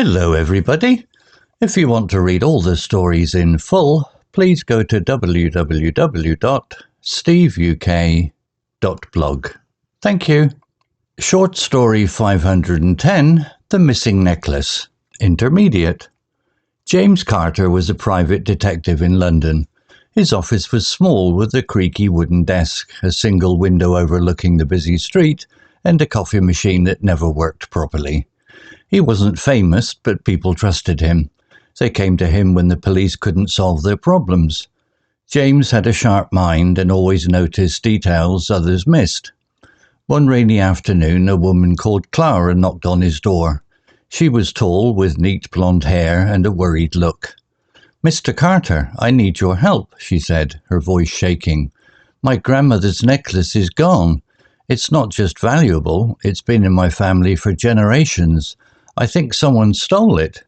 Hello everybody. If you want to read all the stories in full, please go to www.steveuk.blog. Thank you. Short story 510, The Missing Necklace. Intermediate. James Carter was a private detective in London. His office was small with a creaky wooden desk, a single window overlooking the busy street, and a coffee machine that never worked properly. He wasn't famous, but people trusted him. They came to him when the police couldn't solve their problems. James had a sharp mind and always noticed details others missed. One rainy afternoon, a woman called Clara knocked on his door. She was tall, with neat blonde hair and a worried look. "Mr. Carter, I need your help," she said, her voice shaking. "My grandmother's necklace is gone. It's not just valuable, it's been in my family for generations. I think someone stole it."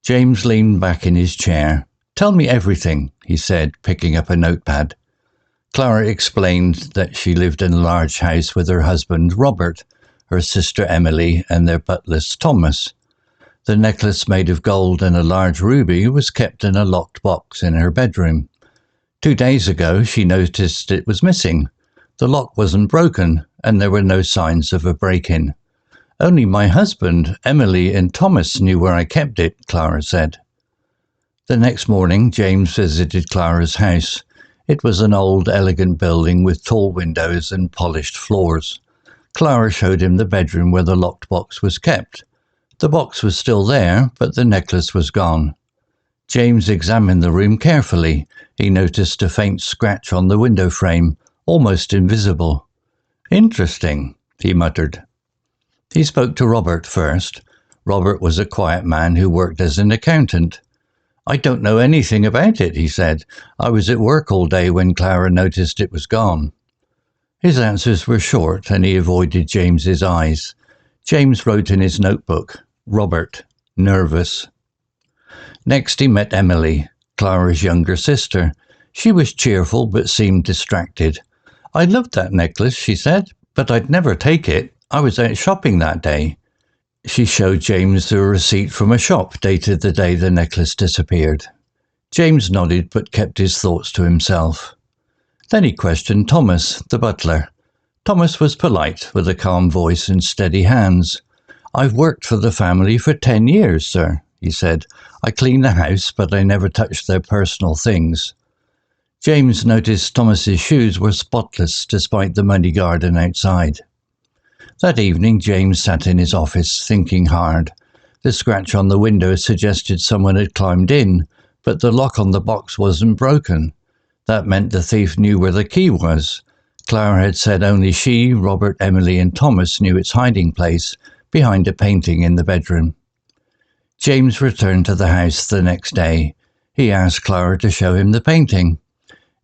James leaned back in his chair. "Tell me everything," he said, picking up a notepad. Clara explained that she lived in a large house with her husband, Robert, her sister Emily, and their butler, Thomas. The necklace made of gold and a large ruby was kept in a locked box in her bedroom. 2 days ago, she noticed it was missing. The lock wasn't broken, and there were no signs of a break-in. "Only my husband, Emily, and Thomas knew where I kept it," Clara said. The next morning, James visited Clara's house. It was an old, elegant building with tall windows and polished floors. Clara showed him the bedroom where the locked box was kept. The box was still there, but the necklace was gone. James examined the room carefully. He noticed a faint scratch on the window frame, almost invisible. "Interesting," he muttered. He spoke to Robert first. Robert was a quiet man who worked as an accountant. "I don't know anything about it," he said. "I was at work all day when Clara noticed it was gone." His answers were short, and he avoided James's eyes. James wrote in his notebook, "Robert, nervous." Next he met Emily, Clara's younger sister. She was cheerful but seemed distracted. "I loved that necklace," she said, "but I'd never take it. I was out shopping that day." She showed James a receipt from a shop dated the day the necklace disappeared. James nodded but kept his thoughts to himself. Then he questioned Thomas, the butler. Thomas was polite, with a calm voice and steady hands. "I've worked for the family for 10 years, sir," he said. "I clean the house, but I never touch their personal things." James noticed Thomas's shoes were spotless despite the muddy garden outside. That evening, James sat in his office, thinking hard. The scratch on the window suggested someone had climbed in, but the lock on the box wasn't broken. That meant the thief knew where the key was. Clara had said only she, Robert, Emily, and Thomas knew its hiding place, behind a painting in the bedroom. James returned to the house the next day. He asked Clara to show him the painting.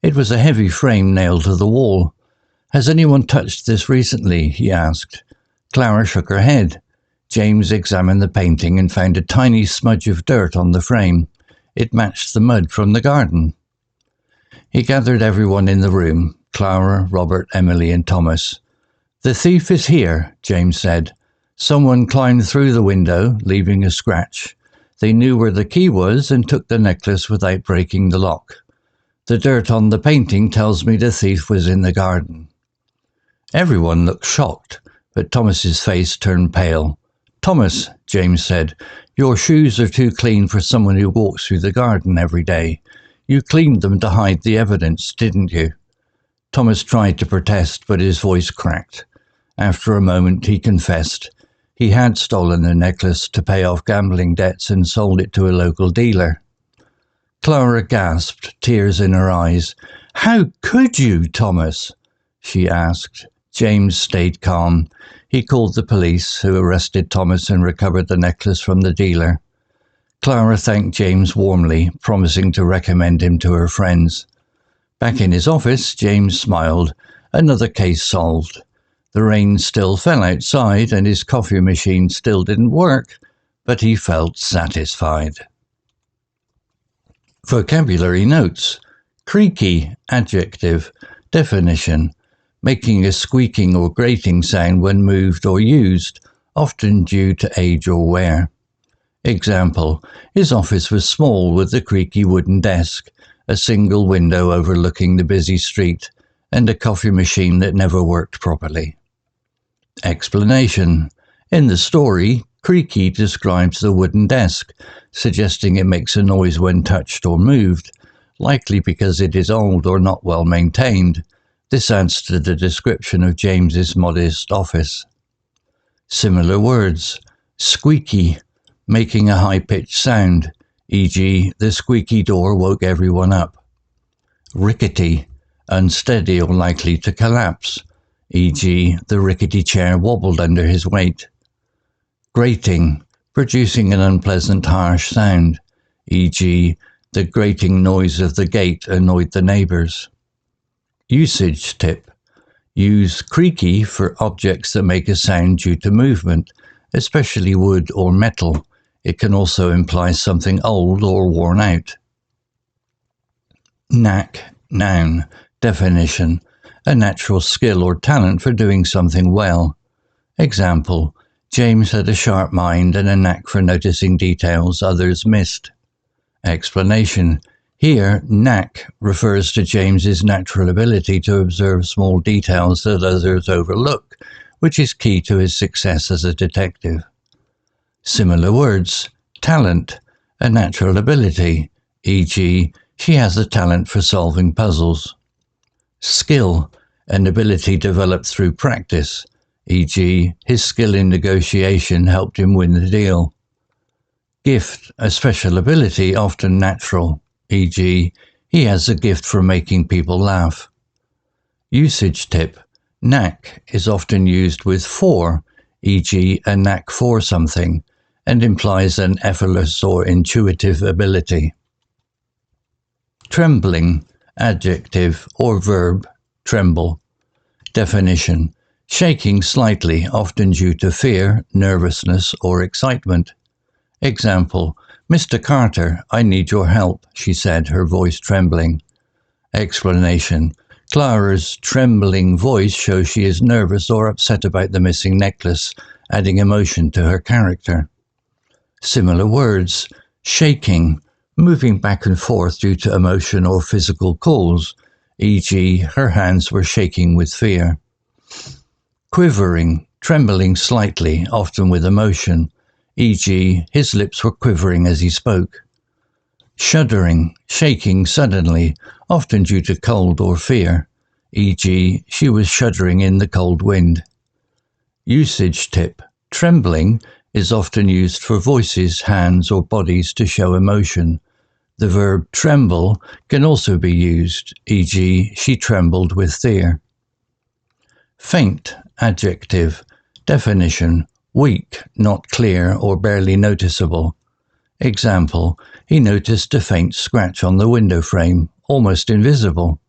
It was a heavy frame nailed to the wall. "Has anyone touched this recently?" he asked. Clara shook her head. James examined the painting and found a tiny smudge of dirt on the frame. It matched the mud from the garden. He gathered everyone in the room, Clara, Robert, Emily, and Thomas. "The thief is here," James said. "Someone climbed through the window, leaving a scratch. They knew where the key was and took the necklace without breaking the lock. The dirt on the painting tells me the thief was in the garden." Everyone looked shocked, but Thomas's face turned pale. "Thomas," James said, "your shoes are too clean for someone who walks through the garden every day. You cleaned them to hide the evidence, didn't you?" Thomas tried to protest, but his voice cracked. After a moment, he confessed. He had stolen the necklace to pay off gambling debts and sold it to a local dealer. Clara gasped, tears in her eyes. "How could you, Thomas?" she asked. James stayed calm. He called the police, who arrested Thomas and recovered the necklace from the dealer. Clara thanked James warmly, promising to recommend him to her friends. Back in his office, James smiled. Another case solved. The rain still fell outside and his coffee machine still didn't work, but he felt satisfied. Vocabulary notes. Creaky, adjective. Definition. Making a squeaking or grating sound when moved or used, often due to age or wear. Example, his office was small with a creaky wooden desk, a single window overlooking the busy street, and a coffee machine that never worked properly. Explanation. In the story, creaky describes the wooden desk, suggesting it makes a noise when touched or moved, likely because it is old or not well maintained. This adds to the description of James's modest office. Similar words. Squeaky, making a high-pitched sound, e.g., the squeaky door woke everyone up. Rickety, unsteady or likely to collapse, e.g., the rickety chair wobbled under his weight. Grating, producing an unpleasant harsh sound, e.g., the grating noise of the gate annoyed the neighbours. Usage tip. Use creaky for objects that make a sound due to movement, especially wood or metal. It can also imply something old or worn out. Knack, noun. Definition. A natural skill or talent for doing something well. Example, James had a sharp mind and a knack for noticing details others missed. Explanation. Here, knack refers to James's natural ability to observe small details that others overlook, which is key to his success as a detective. Similar words. Talent, a natural ability, e.g., she has a talent for solving puzzles. Skill, an ability developed through practice, e.g., his skill in negotiation helped him win the deal. Gift, a special ability, often natural, e.g., he has a gift for making people laugh. Usage tip. Knack is often used with for, e.g., a knack for something, and implies an effortless or intuitive ability. Trembling, adjective or verb, tremble. Definition. Shaking slightly, often due to fear, nervousness, or excitement. Example, Mr. Carter, I need your help, she said, her voice trembling. Explanation. Clara's trembling voice shows she is nervous or upset about the missing necklace, adding emotion to her character. Similar words. Shaking, moving back and forth due to emotion or physical cause, e.g., her hands were shaking with fear. Quivering, trembling slightly, often with emotion, e.g., his lips were quivering as he spoke. Shuddering, shaking suddenly, often due to cold or fear, e.g., she was shuddering in the cold wind. Usage tip. Trembling is often used for voices, hands, or bodies to show emotion. The verb tremble can also be used, e.g., she trembled with fear. Faint, adjective. Definition. Weak, not clear, or barely noticeable. Example, he noticed a faint scratch on the window frame, almost invisible.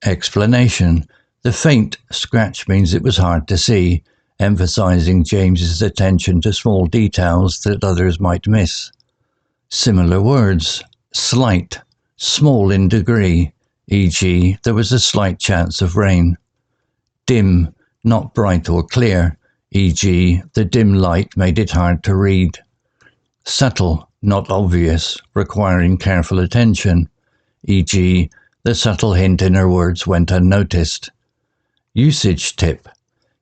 Explanation. The faint scratch means it was hard to see, emphasizing James's attention to small details that others might miss. Similar words. Slight, small in degree, e.g., there was a slight chance of rain. Dim, not bright or clear, e.g., the dim light made it hard to read. Subtle, not obvious, requiring careful attention, e.g., the subtle hint in her words went unnoticed. Usage tip.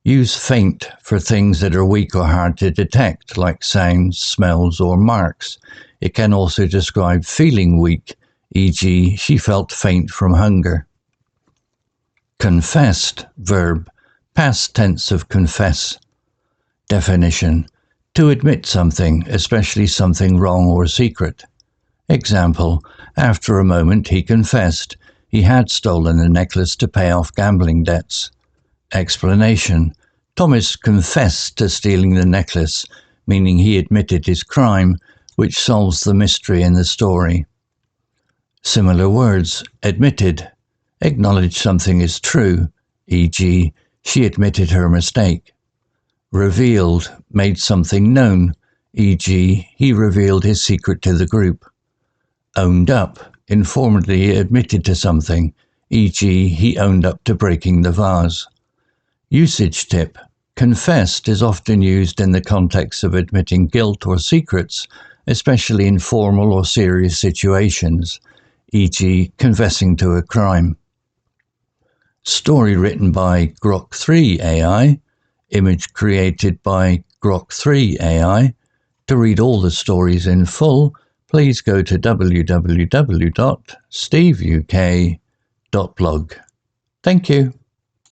Use faint for things that are weak or hard to detect, like sounds, smells, or marks. It can also describe feeling weak, e.g., she felt faint from hunger. Confessed, verb, past tense of confess. Definition. To admit something, especially something wrong or secret. Example, after a moment he confessed he had stolen the necklace to pay off gambling debts. Explanation. Thomas confessed to stealing the necklace, meaning he admitted his crime, which solves the mystery in the story. Similar words. Admitted. Acknowledge something is true, e.g., she admitted her mistake. Revealed. Made something known, e.g., he revealed his secret to the group. Owned up. Informally admitted to something, e.g., he owned up to breaking the vase. Usage tip. Confessed is often used in the context of admitting guilt or secrets, especially in formal or serious situations, e.g. confessing to a crime. Story written by Grok 3 AI, image created by Grok 3 AI. To read all the stories in full, please go to www.steveuk.blog. Thank you.